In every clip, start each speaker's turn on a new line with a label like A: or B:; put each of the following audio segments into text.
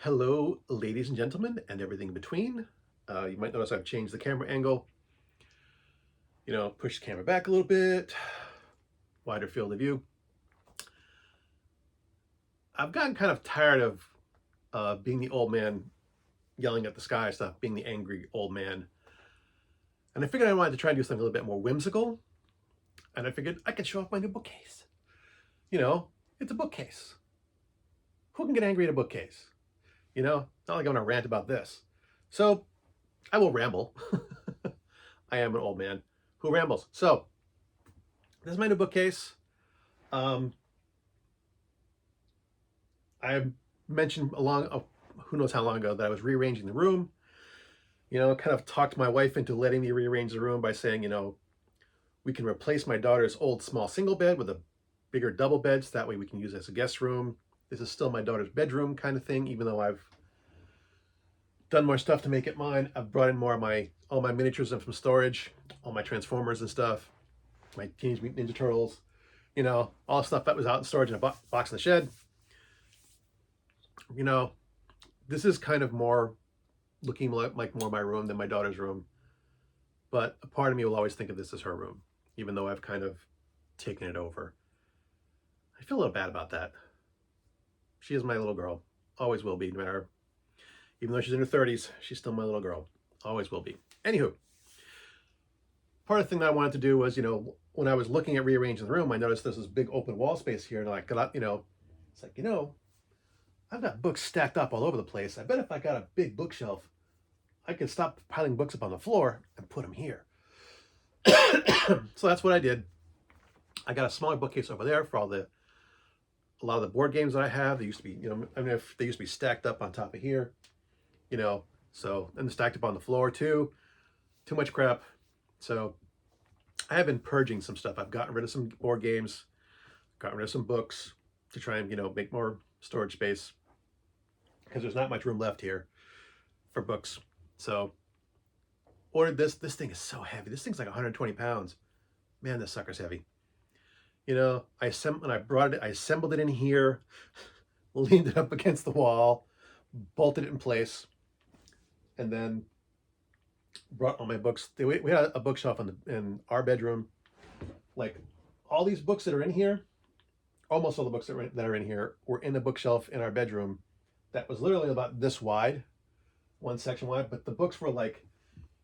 A: Hello, ladies and gentlemen, and everything in between. You might notice I've changed the camera angle, push the camera back a little bit, wider field of view. I've gotten kind of tired of being the old man yelling at the sky stuff, being the angry old man. And I figured I wanted to try and do something a little bit more whimsical. And I figured I could show off my new bookcase. It's a bookcase. Who can get angry at a bookcase? It's not like I'm going to rant about this. So I will ramble. I am an old man who rambles. So this is my new bookcase. I mentioned who knows how long ago, that I was rearranging the room. Kind of talked my wife into letting me rearrange the room by saying, we can replace my daughter's old small single bed with a bigger double bed, so that way we can use it as a guest room. This is still my daughter's bedroom kind of thing, even though I've done more stuff to make it mine. I've brought in more of all my miniatures from storage, all my Transformers and stuff, my Teenage Mutant Ninja Turtles, all the stuff that was out in storage in a box in the shed. This is kind of more looking like more my room than my daughter's room. But a part of me will always think of this as her room, even though I've kind of taken it over. I feel a little bad about that. She is my little girl. Always will be, no matter. Even though she's in her 30s, she's still my little girl. Always will be. Anywho, part of the thing that I wanted to do was, when I was looking at rearranging the room, I noticed there's this big open wall space here, and I got, it's like, I've got books stacked up all over the place. I bet if I got a big bookshelf, I could stop piling books up on the floor and put them here. So that's what I did. I got a smaller bookcase over there for a lot of the board games that I have. They used to be, if they used to be stacked up on top of here, so, and stacked up on the floor too. Too much crap. So I have been purging some stuff. I've gotten rid of some board games, gotten rid of some books to try and, make more storage space, because there's not much room left here for books. So ordered this. This thing is so heavy. This thing's like 120 pounds. Man, this sucker's heavy. When I brought it, I assembled it in here, leaned it up against the wall, bolted it in place, and then brought all my books. We had a bookshelf in our bedroom. Like, all these books that are in here, almost all the books that are in here were in a bookshelf in our bedroom that was literally about this wide, one section wide. But the books were like,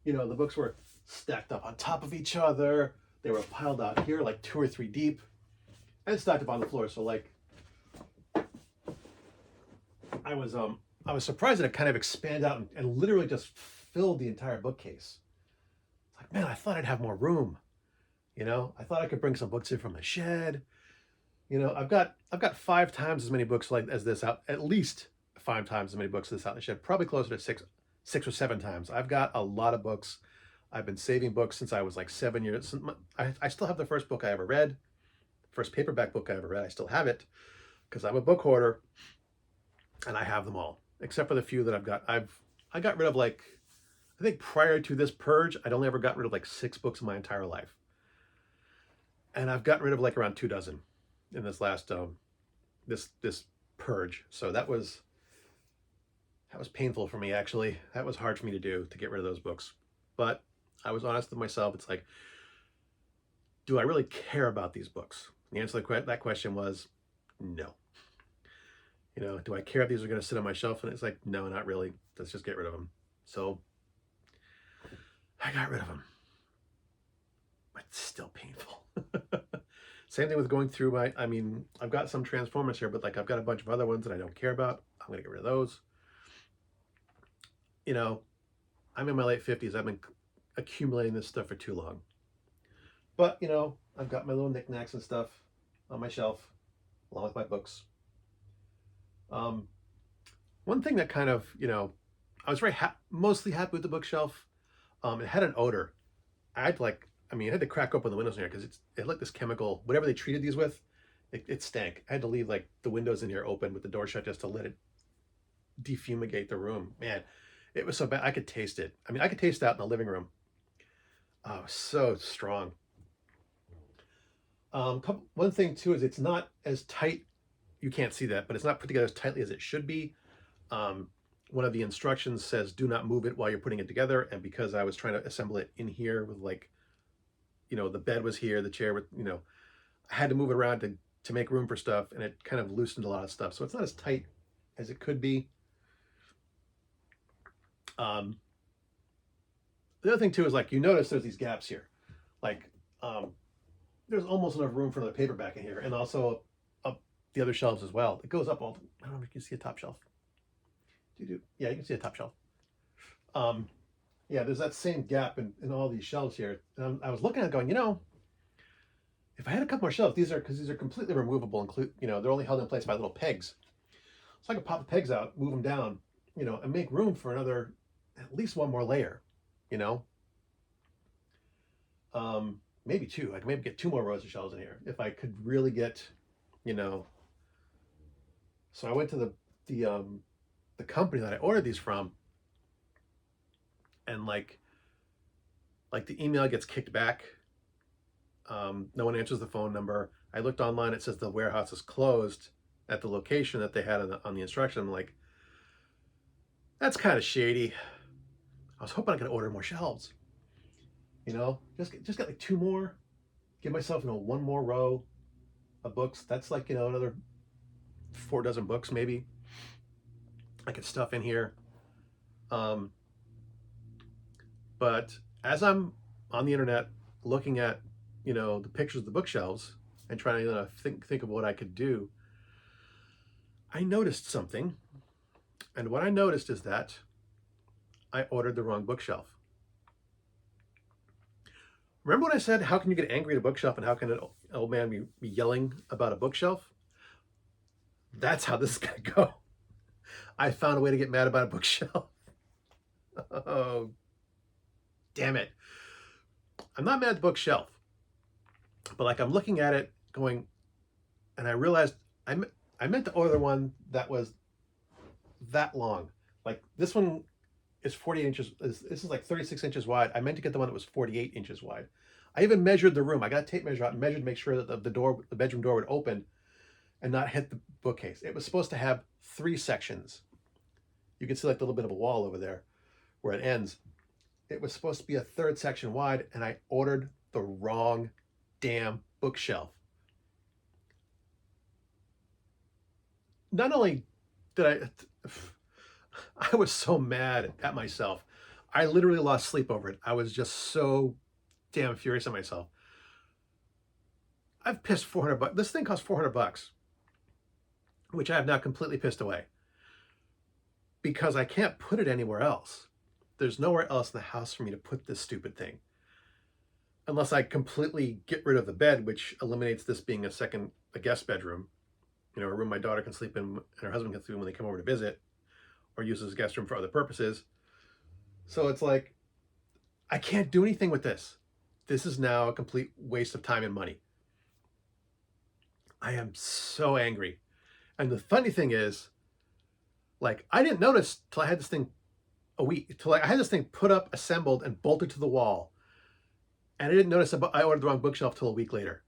A: the books were stacked up on top of each other. They were piled out here like 2 or 3 deep and stacked up on the floor. So like, I was surprised that it kind of expanded out and literally just filled the entire bookcase. It's like, man, I thought I'd have more room. I thought I could bring some books in from the shed. I've got 5 times as many books as this out, at least 5 times as many books as this out in the shed, probably closer to 6 or 7 times. I've got a lot of books. I've been saving books since I was like 7 years. I still have the first book I ever read, first paperback book I ever read. I still have it because I'm a book hoarder, and I have them all, except for the few that I've got. I got rid of, like, I think prior to this purge, I'd only ever gotten rid of like 6 books in my entire life. And I've gotten rid of like around 2 dozen in this last this purge. So that was painful for me, actually. That was hard for me to do, to get rid of those books. But I was honest with myself. It's like, do I really care about these books? The answer to that question was no. Do I care if these are going to sit on my shelf? And it's like, no, not really. Let's just get rid of them. So I got rid of them. But it's still painful. Same thing with going through I've got some Transformers here, but like, I've got a bunch of other ones that I don't care about. I'm going to get rid of those. I'm in my late 50s. I've been accumulating this stuff for too long. But, I've got my little knickknacks and stuff on my shelf, along with my books. One thing that kind of, I was mostly happy with the bookshelf. It had an odor. I had to crack open the windows in here because it had like this chemical, whatever they treated these with, it stank. I had to leave like the windows in here open with the door shut just to let it defumigate the room. Man, it was so bad. I could taste it. I could taste that in the living room. Oh, so strong. One thing too is it's not as tight. You can't see that, but it's not put together as tightly as it should be. Um, one of the instructions says, do not move it while you're putting it together. And because I was trying to assemble it in here with like, the bed was here, the chair, I had to move it around to make room for stuff. And it kind of loosened a lot of stuff. So it's not as tight as it could be. The other thing too is like, you notice there's these gaps here. Like, there's almost enough room for the paperback in here, and also up the other shelves as well. It goes up all. I don't know if you can see a top shelf. Yeah, you can see a top shelf. Yeah, there's that same gap in all these shelves here. And I was looking at it going, if I had a couple more shelves, these are completely removable. They're only held in place by little pegs, so I could pop the pegs out, move them down, and make room for another, at least one more layer. Maybe two. I could maybe get 2 more rows of shelves in here if I could really get, So I went to the company that I ordered these from, and like the email gets kicked back. No one answers the phone number. I looked online. It says the warehouse is closed at the location that they had on the instruction. I'm like, that's kind of shady. I was hoping I could order more shelves. Just get like 2 more. Give myself 1 more row of books. That's like another 4 dozen books maybe I could stuff in here. But as I'm on the internet looking at the pictures of the bookshelves and trying to think of what I could do, I noticed something. And what I noticed is that I ordered the wrong bookshelf. Remember when I said, how can you get angry at a bookshelf and how can an old man be yelling about a bookshelf? That's how this is going to go. I found a way to get mad about a bookshelf. Oh, damn it. I'm not mad at the bookshelf. But like I'm looking at it going, and I realized I meant to order one that was that long. Like this one is 48 inches. This is like 36 inches wide. I meant to get the one that was 48 inches wide. I even measured the room. I got a tape measure out and measured to make sure that the bedroom door would open and not hit the bookcase. It was supposed to have 3 sections. You can see like a little bit of a wall over there where it ends. It was supposed to be a 3rd section wide, and I ordered the wrong damn bookshelf. Not only did I was so mad at myself. I literally lost sleep over it. I was just so damn furious at myself. I've pissed $400. This thing cost $400, which I have now completely pissed away because I can't put it anywhere else. There's nowhere else in the house for me to put this stupid thing. Unless I completely get rid of the bed, which eliminates this being a guest bedroom, a room my daughter can sleep in and her husband can sleep in when they come over to visit, or use as a guest room for other purposes. So it's like, I can't do anything with this. This is now a complete waste of time and money. I am so angry. And the funny thing is, like, I didn't notice till I had this thing I had this thing put up, assembled, and bolted to the wall. And I didn't notice I ordered the wrong bookshelf till a week later.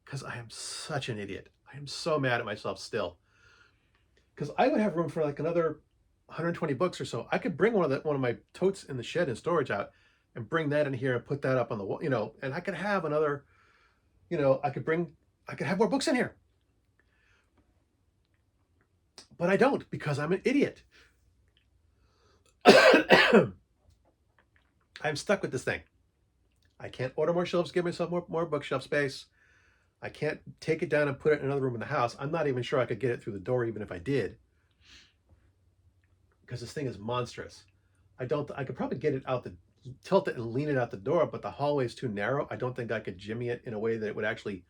A: Because I am such an idiot. I am so mad at myself still. Because I would have room for like another 120 books or so. I could bring one of my totes in the shed and storage out and bring that in here and put that up on the wall, and I could have another, I could have more books in here. But I don't, because I'm an idiot. I'm stuck with this thing. I can't order more shelves, give myself more bookshelf space. I can't take it down and put it in another room in the house. I'm not even sure I could get it through the door even if I did. Because this thing is monstrous. I could probably get it out tilt it and lean it out the door, but the hallway is too narrow. I don't think I could jimmy it in a way that it would actually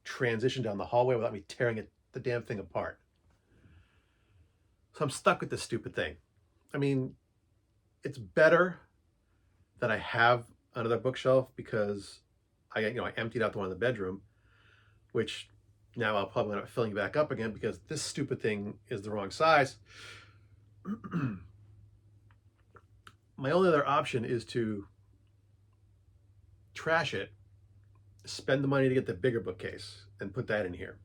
A: transition down the hallway without me tearing the damn thing apart. So I'm stuck with this stupid thing. I mean, it's better that I have another bookshelf because I emptied out the one in the bedroom, which now I'll probably end up filling back up again because this stupid thing is the wrong size. My only other option is to trash it, spend the money to get the bigger bookcase and put that in here.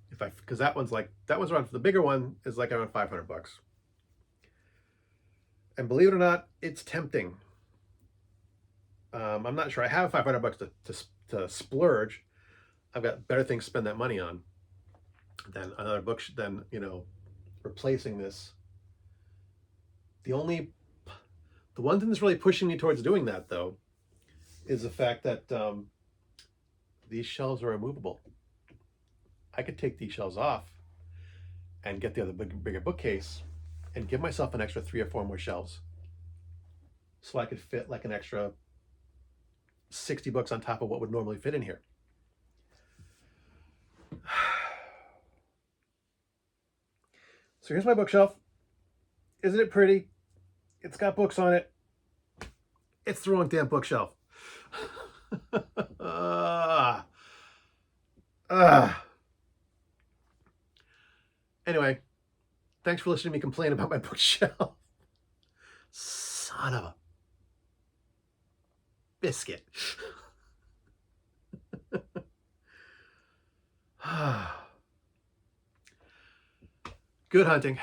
A: Because that one's around, the bigger one is like around $500. And believe it or not, it's tempting. I'm not sure I have $500 to splurge. I've got better things to spend that money on than another book, than, replacing this. The one thing that's really pushing me towards doing that, though, is the fact that these shelves are removable. I could take these shelves off and get the other bigger bookcase and give myself an extra 3 or 4 more shelves, so I could fit like an extra 60 books on top of what would normally fit in here. So here's my bookshelf. Isn't it pretty? It's got books on it. It's the wrong damn bookshelf. Anyway, thanks for listening to me complain about my bookshelf. Son of a biscuit. Good hunting.